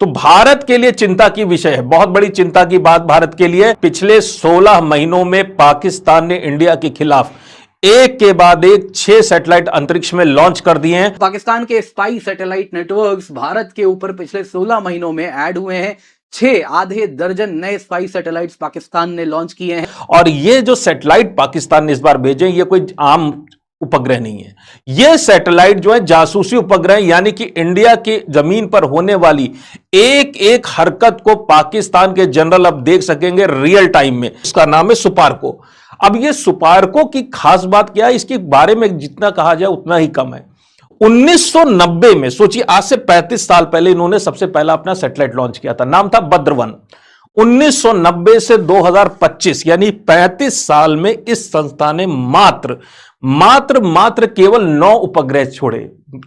तो भारत के लिए चिंता की विषय है, बहुत बड़ी चिंता की बात भारत के लिए। पिछले 16 महीनों में पाकिस्तान ने इंडिया के खिलाफ एक के बाद एक 6 सैटेलाइट अंतरिक्ष में लॉन्च कर दिए हैं। पाकिस्तान के स्पाई सैटेलाइट नेटवर्क्स भारत के ऊपर पिछले 16 महीनों में ऐड हुए हैं। 6 आधे दर्जन नए स्पाई सैटेलाइट्स पाकिस्तान ने लॉन्च किए हैं। और ये जो सैटेलाइट पाकिस्तान ने इस बार भेजे, ये कोई आम उपग्रह नहीं है। ये सैटेलाइट जो है जासूसी उपग्रह, यानी कि इंडिया की जमीन पर होने वाली एक एक हरकत को पाकिस्तान के जनरल अब देख सकेंगे रियल टाइम में। इसका नाम है सुपारको। अब ये सुपारको की खास बात क्या है, इसके बारे में जितना कहा जाए उतना ही कम है। 1990 में, सोचिए आज से 35 साल पहले इन्होंने सबसे पहला अपना सैटेलाइट लॉन्च किया था, नाम था भद्र-1। 1990 से 2025 यानी 35 साल में इस संस्था ने मात्र केवल 9 उपग्रह छोड़े।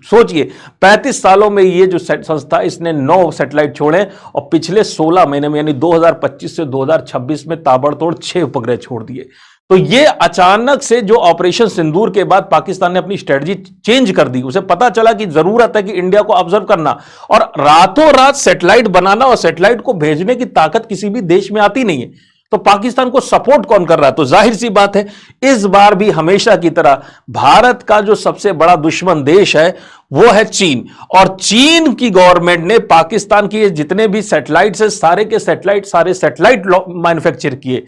सोचिए 35 सालों में ये जो संस्था, इसने 9 सैटेलाइट छोड़े और पिछले 16 महीने में यानी 2025 से 2026 में ताबड़तोड़ 6 उपग्रह छोड़ दिए। तो ये अचानक से जो ऑपरेशन सिंदूर के बाद पाकिस्तान ने अपनी स्ट्रेटजी चेंज कर दी। उसे पता चला कि जरूरत है कि इंडिया को ऑब्जर्व करना, और रातों रात सैटेलाइट बनाना और सैटेलाइट को भेजने की ताकत किसी भी देश में आती नहीं है। तो पाकिस्तान को सपोर्ट कौन कर रहा है? तो जाहिर सी बात है इस बार भी हमेशा की तरह भारत का जो सबसे बड़ा दुश्मन देश है वो है चीन। और चीन की गवर्नमेंट ने पाकिस्तान के जितने भी सैटेलाइट्स है सारे सैटेलाइट मैन्युफैक्चर किए,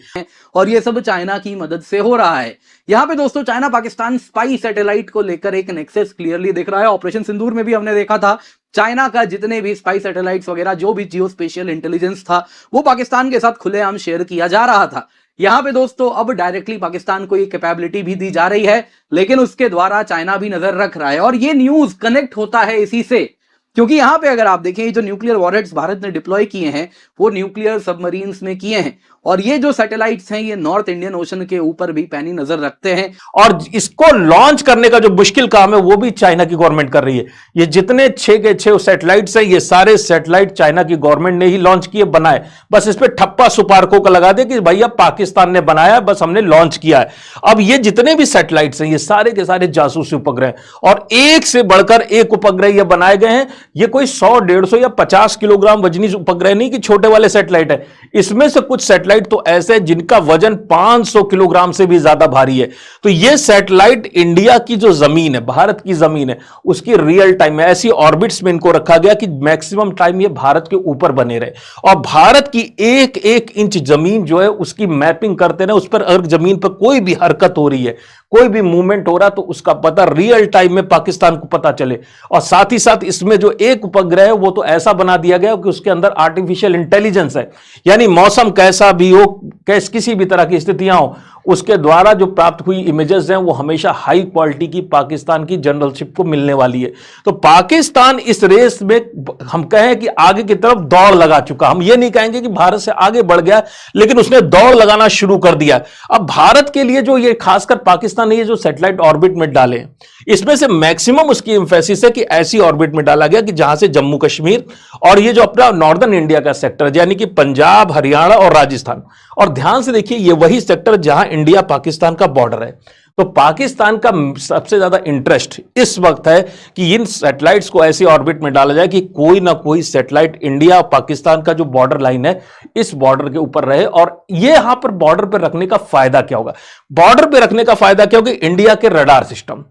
और ये सब चाइना की मदद से हो रहा है। यहां पे दोस्तों चाइना पाकिस्तान स्पाई सैटेलाइट को लेकर एक नेक्सस क्लियरली दिख रहा है। ऑपरेशन सिंदूर में भी हमने देखा था चाइना का जितने भी स्पाई सैटेलाइट्स वगैरह जो भी जियो स्पेशियल इंटेलिजेंस था वो पाकिस्तान के साथ खुलेआम शेयर किया जा रहा था। यहां पे दोस्तों अब डायरेक्टली पाकिस्तान को ये कैपेबिलिटी भी दी जा रही है, लेकिन उसके द्वारा चाइना भी नजर रख रहा है। और ये न्यूज कनेक्ट होता है इसी से, क्योंकि यहां पे अगर आप देखें जो न्यूक्लियर वॉरहेड्स भारत ने डिप्लॉय किए हैं वो न्यूक्लियर सबमरीन्स में किए हैं, और ये जो सैटेलाइट्स हैं ये नॉर्थ इंडियन ओशन के ऊपर भी पैनी नजर रखते हैं। और इसको लॉन्च करने का जो मुश्किल काम है वो भी चाइना की गवर्नमेंट कर रही है। ये जितने 6 के 6 सैटेलाइट्स हैं ये सारे सैटेलाइट चाइना की गवर्नमेंट ने ही लॉन्च किए, बनाए। बस इस पे ठप्पा सुपारको का लगा दे कि भैया पाकिस्तान ने बनाया, बस हमने लॉन्च किया है। अब ये जितने भी सैटेलाइट्स हैं ये सारे के सारे जासूसी उपग्रह, और एक से बढ़कर एक उपग्रह ये बनाए गए हैं। ये कोई 100, 150 या 50 किलोग्राम वजनी उपग्रह नहीं कि छोटे वाले सैटेलाइट है। इसमें से कुछ सैटेलाइट तो ऐसे हैं जिनका वजन 500 किलोग्राम से भी ज्यादा भारी है। तो ये सैटेलाइट इंडिया की जो जमीन है, भारत की जमीन है, उसकी रियल टाइम में ऐसी ऑर्बिट्स में इनको रखा गया कि मैक्सिमम टाइम ये भारत के ऊपर बने रहे, और भारत की एक एक इंच जमीन जो है उसकी मैपिंग करते रहे। उस पर अगर जमीन पर कोई भी हरकत हो रही है, कोई भी मूवमेंट हो रहा, तो उसका पता रियल टाइम में पाकिस्तान को पता चले। और साथ ही साथ इसमें जो एक उपग्रह है वो तो ऐसा बना दिया गया कि उसके अंदर आर्टिफिशियल इंटेलिजेंस है, यानी मौसम कैसा भी हो, किसी भी तरह की स्थितियां हो, उसके द्वारा जो प्राप्त हुई इमेजेस हैं वो हमेशा हाई क्वालिटी की पाकिस्तान की जनरलशिप को मिलने वाली है। तो पाकिस्तान इस रेस में हम कहें कि आगे की तरफ दौड़ लगा चुका। हम ये नहीं कहेंगे कि भारत से आगे बढ़ गया, लेकिन उसने दौड़ लगाना शुरू कर दिया। अब भारत के लिए जो ये खासकर पाकिस्तान ने ये जो सैटेलाइट ऑर्बिट में डाले, इसमें से मैक्सिमम उसकी एम्फेसिस है कि ऐसी ऑर्बिट में डाला गया कि जहां से जम्मू कश्मीर और ये जो अपना नॉर्दर्न इंडिया का सेक्टर यानी कि पंजाब, हरियाणा और राजस्थान, और ध्यान से देखिए ये वही सेक्टर जहां इंडिया पाकिस्तान का बॉर्डर है। तो पाकिस्तान का सबसे ज्यादा इंटरेस्ट इस वक्त है कि इन सैटेलाइट्स को ऐसी ऑर्बिट में डाला जाए कि कोई ना कोई सैटेलाइट इंडिया और पाकिस्तान का जो बॉर्डर लाइन है इस बॉर्डर के ऊपर रहे। और ये यहां पर बॉर्डर पर रखने का फायदा क्या होगा? बॉर्डर पर रखने का फायदा क्या होगा? इंडिया के रडार सिस्टम।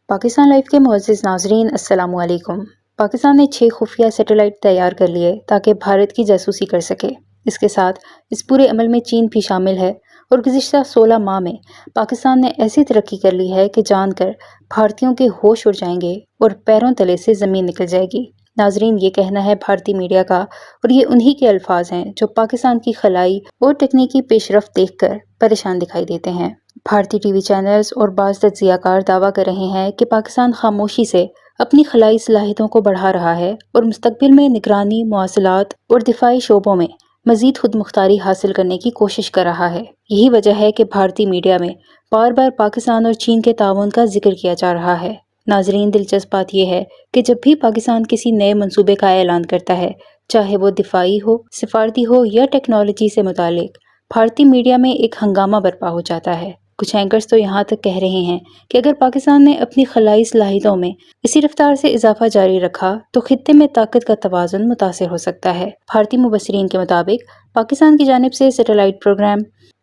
पाकिस्तान लाइव के मुअज़्ज़िज़ नाज़रीन, अस्सलामु अलैकुम। पाकिस्तान ने 6 खुफिया सैटेलाइट तैयार कर लिए ताकि भारत की जासूसी कर सके। इसके साथ इस पूरे अमल में चीन भी शामिल है, और गुज़िश्ता 16 माह में पाकिस्तान ने ऐसी तरक्की कर ली है कि जानकर भारतीयों के होश उड़ जाएंगे और पैरों तले से ज़मीन निकल जाएगी। नाजरीन, ये कहना है भारतीय मीडिया का, और ये उन्हीं के अल्फाज हैं जो पाकिस्तान की खलाई और तकनीकी पेशरफ्त देखकर परेशान दिखाई देते हैं। भारतीय टीवी चैनल्स और बाज़ तज्ज़ियाकार दावा कर रहे हैं कि पाकिस्तान खामोशी से अपनी खलाई सलाहियतों को बढ़ा रहा है और मुस्तकबिल में निगरानी, मवासलात और दिफाई शोबों में मजीद खुद मुख्तारी हासिल करने की कोशिश कर रहा है। यही वजह है कि भारतीय मीडिया में बार बार पाकिस्तान और चीन के ताउन का जिक्र किया जा रहा है। नाजरीन, दिलचस्प बात यह है कि जब भी पाकिस्तान किसी नए मंसूबे का ऐलान करता है, चाहे वो दिफाई हो, सिफारती हो या टेक्नोलॉजी से मुतालिक, भारतीय मीडिया में एक हंगामा बर्पा हो जाता है। कुछ एंकर्स तो यहाँ तक कह रहे हैं कि अगर पाकिस्तान ने अपनी खलाई सलाहियतों में इसी रफ्तार से इजाफा जारी रखा तो खित्ते में ताकत का तवाज़ुन मुतासिर हो सकता है। भारतीय मुबस्सिरीन के मुताबिक पाकिस्तान की जानिब से सैटेलाइट प्रोग्राम,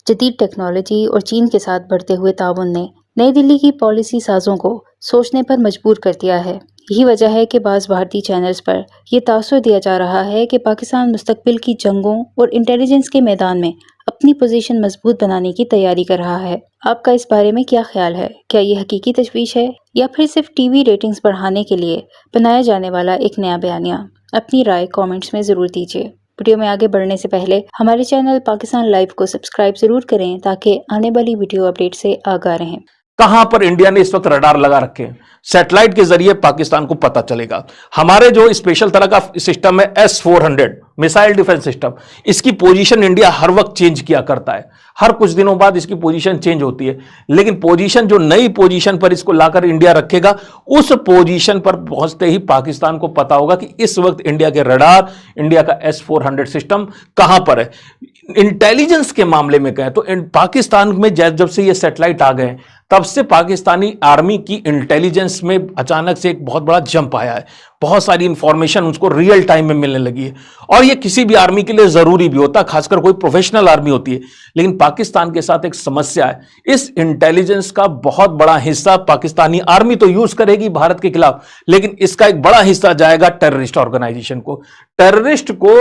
जदीद टेक्नोलॉजी और चीन के साथ बढ़ते हुए ताउन ने नई दिल्ली की पॉलिसी साजों को सोचने पर मजबूर कर दिया है। यही वजह है कि बाज़ भारतीय चैनल्स पर यह तासुर दिया जा रहा है कि पाकिस्तान मुस्तकबिल की जंगों और इंटेलिजेंस के मैदान में अपनी पोजीशन मजबूत बनाने की तैयारी कर रहा है। आपका इस बारे में क्या ख्याल है? क्या ये हकीकी तशवीश है या फिर सिर्फ टीवी रेटिंग्स बढ़ाने के लिए बनाया जाने वाला एक नया बयानिया? अपनी राय कमेंट्स में ज़रूर दीजिए। वीडियो में आगे बढ़ने से पहले हमारे चैनल पाकिस्तान लाइव को सब्सक्राइब जरूर करें ताकि आने वाली वीडियो अपडेट से आगाह रहें। कहां पर इंडिया ने इस वक्त रडार लगा रखे हैं, सैटेलाइट के जरिए पाकिस्तान को पता चलेगा। हमारे जो स्पेशल तरह का सिस्टम है S-400 मिसाइल डिफेंस सिस्टम, इसकी पोजीशन इंडिया हर वक्त चेंज किया करता है, हर कुछ दिनों बाद इसकी पोजीशन चेंज होती है, लेकिन पोजीशन जो नई पोजीशन पर इसको लाकर इंडिया रखेगा, उस पोजीशन पर पहुंचते ही पाकिस्तान को पता होगा कि इस वक्त इंडिया के रडार, इंडिया का S-400 सिस्टम कहां पर है। इंटेलिजेंस के मामले में कहें तो पाकिस्तान में जब से ये सैटेलाइट आ गए तब से पाकिस्तानी आर्मी की इंटेलिजेंस में अचानक से एक बहुत बड़ा जंप आया है। बहुत सारी इंफॉर्मेशन उसको रियल टाइम में मिलने लगी है और ये किसी भी आर्मी के लिए जरूरी भी होता है, खासकर कोई प्रोफेशनल आर्मी होती है। लेकिन पाकिस्तान के साथ एक समस्या है, इस इंटेलिजेंस का बहुत बड़ा हिस्सा पाकिस्तानी आर्मी तो यूज करेगी भारत के खिलाफ, लेकिन इसका एक बड़ा हिस्सा जाएगा टेररिस्ट ऑर्गेनाइजेशन को। टेररिस्ट को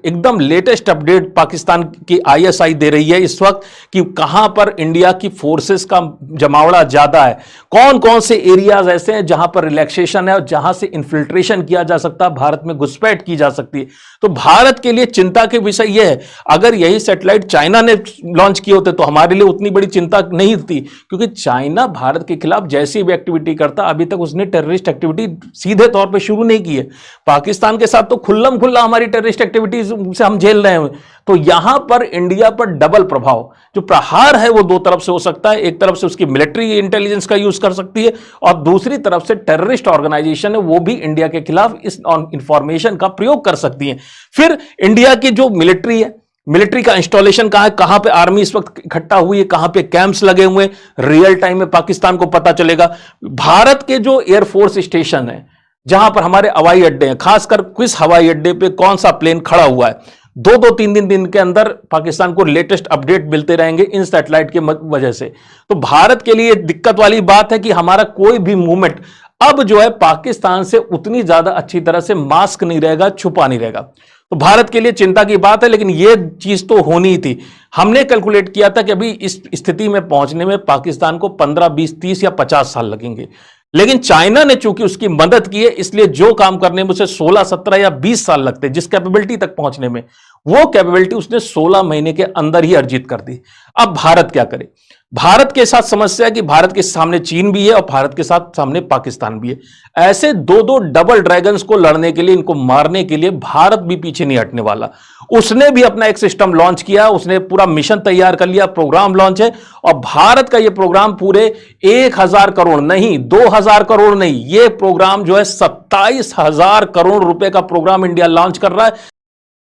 एकदम लेटेस्ट अपडेट पाकिस्तान की ISI दे रही है इस वक्त कि कहां पर इंडिया की फोर्सेस का जमावड़ा ज्यादा है, कौन कौन से एरियाज ऐसे हैं जहां पर रिलैक्सेशन है और जहां से इन्फिल्ट्रेशन किया जा सकता है, भारत में घुसपैठ की जा सकती है। तो भारत के लिए चिंता के विषय यह है, अगर यही सैटेलाइट चाइना ने लॉन्च किए होते तो हमारे लिए उतनी बड़ी चिंता नहीं थी, क्योंकि चाइना भारत के खिलाफ जैसी भी एक्टिविटी करता, अभी तक उसने टेररिस्ट एक्टिविटी सीधे तौर पर शुरू नहीं की है। पाकिस्तान के साथ तो खुल्लम खुल्ला हमारी टेररिस्ट एक्टिविटीज से हम झेल रहे हैं। तो यहां पर इंडिया पर डबल प्रभाव, जो प्रहार है वो दो तरफ से हो सकता है। एक तरफ से उसकी मिलिट्री इंटेलिजेंस का यूज कर सकती है और दूसरी तरफ से टेररिस्ट ऑर्गेनाइजेशन है वो भी इंडिया के खिलाफ इस इंफॉर्मेशन का प्रयोग कर सकती है। फिर इंडिया की जो मिलिट्री है, मिलिट्री का इंस्टॉलेशन कहां है, कहां पे आर्मी इस वक्त इकट्ठा हुई है, कहां पे कैंप्स लगे हुए, रियल टाइम में पाकिस्तान को पता चलेगा। भारत के जो एयरफोर्स स्टेशन है, जहां पर हमारे हवाई अड्डे हैं, खासकर किस हवाई अड्डे पे कौन सा प्लेन खड़ा हुआ है, दो तीन दिन के अंदर पाकिस्तान को लेटेस्ट अपडेट मिलते रहेंगे इन सैटेलाइट के वजह से। तो भारत के लिए दिक्कत वाली बात है कि हमारा कोई भी मूवमेंट अब जो है पाकिस्तान से उतनी ज्यादा अच्छी तरह से मास्क नहीं रहेगा, छुपा नहीं रहेगा। तो भारत के लिए चिंता की बात है, लेकिन यह चीज तो होनी ही थी। हमने कैलकुलेट किया था कि अभी इस स्थिति में पहुंचने में पाकिस्तान को 15, 20, 30 या 50 साल लगेंगे, लेकिन चाइना ने चूंकि उसकी मदद की है, इसलिए जो काम करने में उसे 16, 17 या 20 साल लगते जिस कैपेबिलिटी तक पहुंचने में, वो कैपेबिलिटी उसने 16 महीने के अंदर ही अर्जित कर दी। अब भारत क्या करे? भारत के साथ समस्या है कि भारत के सामने चीन भी है और भारत के साथ सामने पाकिस्तान भी है। ऐसे दो डबल ड्रैगन्स को लड़ने के लिए, इनको मारने के लिए भारत भी पीछे नहीं हटने वाला। उसने भी अपना एक सिस्टम लॉन्च किया, उसने पूरा मिशन तैयार कर लिया, प्रोग्राम लॉन्च है और भारत का यह प्रोग्राम पूरे 1000 करोड़ नहीं, 2000 करोड़ नहीं, यह प्रोग्राम जो है 27,000 करोड़ रुपए का प्रोग्राम इंडिया लॉन्च कर रहा है।